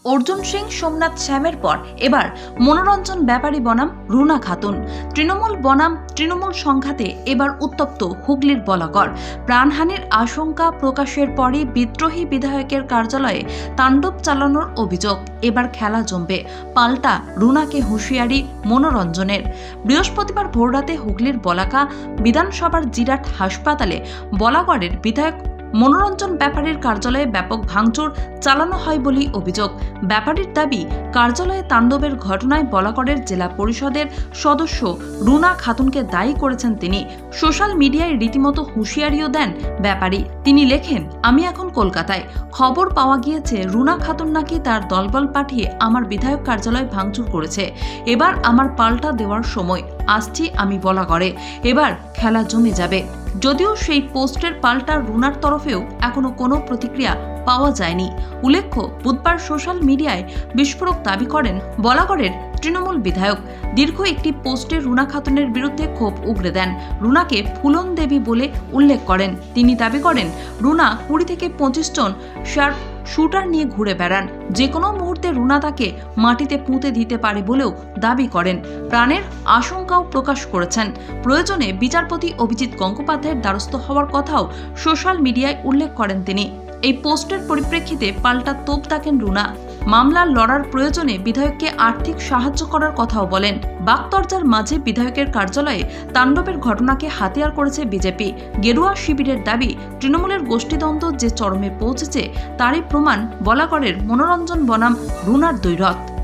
অর্জুন সিং সোমনাথ শ্যামের পর এবার মনোরঞ্জন ব্যাপারী বনাম রুনা খাতুন। তৃণমূল বনাম তৃণমূল সংঘাতে এবার উত্তপ্ত হুগলির বলাগড়। প্রাণহানির আশঙ্কা প্রকাশের পরই বিদ্রোহী বিধায়কের কার্যালয়ে তাণ্ডব চালানোর অভিযোগ। এবার খেলা জমবে, পাল্টা রুনাকে হুঁশিয়ারি মনোরঞ্জনের। বৃহস্পতিবার ভোররাতে হুগলির বলাকা বিধানসভার জিরাট হাসপাতালে বলাগড়ের বিধায়ক মনোরঞ্জন ব্যাপারীর কার্যালয়ে ব্যাপক ভাঙচুর চালানো হয় বলেই অভিযোগ। ব্যাপারীর দাবি, কার্যালয়ে তাণ্ডবের ঘটনায় বলাগড়ের জেলা পরিষদের সদস্য রুনা খাতুনকে দায়ী করেছেন তিনি। সোশ্যাল মিডিয়ায় রীতিমতো হুঁশিয়ারিও দেন ব্যাপারী। তিনি লেখেন, আমি এখন কলকাতায়, খবর পাওয়া গিয়েছে রুনা খাতুন নাকি তার দলবল পাঠিয়ে আমার বিধায়ক কার্যালয় ভাঙচুর করেছে। এবার আমার পাল্টা দেওয়ার সময়, আসছি আমি বলাগড়ে, এবার খেলা জমে যাবে। যদিও সেই পোস্টের পাল্টা রুনার তরফেও এখনো কোনো প্রতিক্রিয়া পাওয়া যায়নি। উল্লেখ্য, বুধবার সোশ্যাল মিডিয়ায় বিস্ফোরক দাবি করেন বলাগড়ের তৃণমূল বিধায়ক। দীর্ঘ একটি পোস্টে রুনা খাতুনের বিরুদ্ধে ক্ষোভ উগরে দেন। রুনাকে ফুলন দেবী বলে উল্লেখ করেন। তিনি দাবি করেন, রুনা 20 থেকে 25 জন শার্প শুটার নিয়ে ঘুরে বেড়ান। যে কোনো মুহূর্তে রুনা তাকে মাটিতে পুঁতে দিতে পারে বলেও দাবি করেন। প্রাণের আশঙ্কাও প্রকাশ করেছেন। প্রয়োজনে বিচারপতি অভিজিৎ গঙ্গোপাধ্যায়ের দ্বারস্থ হওয়ার কথাও সোশ্যাল মিডিয়ায় উল্লেখ করেন তিনি। এই পোস্টের পরিপ্রেক্ষিতে পাল্টা তোপ দাগেন রুনা। মামলার লড়ার প্রয়োজনে বিধায়ককে আর্থিক সাহায্য করার কথাও বলেন। বাকতর্জার মাঝে বিধায়কের কার্যালয়ে তাণ্ডবের ঘটনাকে হাতিয়ার করেছে বিজেপি। গেরুয়া শিবিরের দাবি, তৃণমূলের গোষ্ঠীদ্বন্দ্ব যে চরমে পৌঁছেছে তারই প্রমাণ বলাগড়ের মনোরঞ্জন বনাম রুনার দ্বৈরথ।